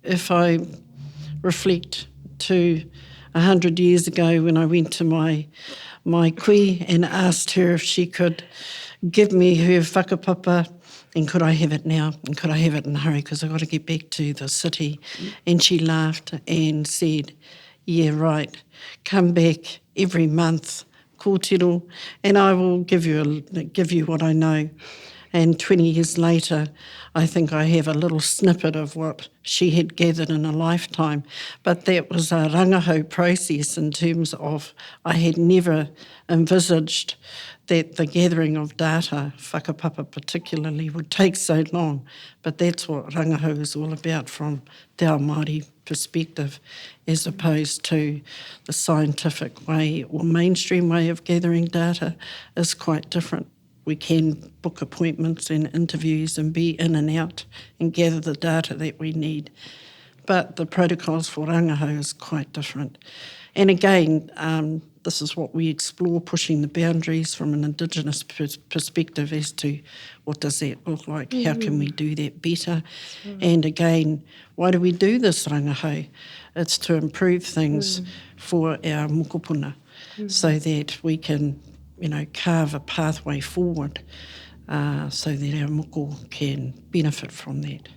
if I reflect to 100 years ago when I went to my koe and asked her if she could give me her whakapapa, and could I have it now, and could I have it in a hurry because I've got to get back to the city. And she laughed and said, yeah, right, come back every month, kōtiro, and I will give you what I know. And 20 years later, I think I have a little snippet of what she had gathered in a lifetime. But that was a Rangahau process in terms of I had never envisaged that the gathering of data, whakapapa particularly, would take so long. But that's what Rangahau is all about from Te Māori perspective, as opposed to the scientific way or mainstream way of gathering data is quite different. We can book appointments and interviews and be in and out and gather the data that we need. But the protocols for Rangahau is quite different. And again, this is what we explore, pushing the boundaries from an Indigenous perspective as to what does that look like, how can we do that better. And again, why do we do this Rangahau? It's to improve things for our mokopuna so that we can carve a pathway forward so that our moko can benefit from that.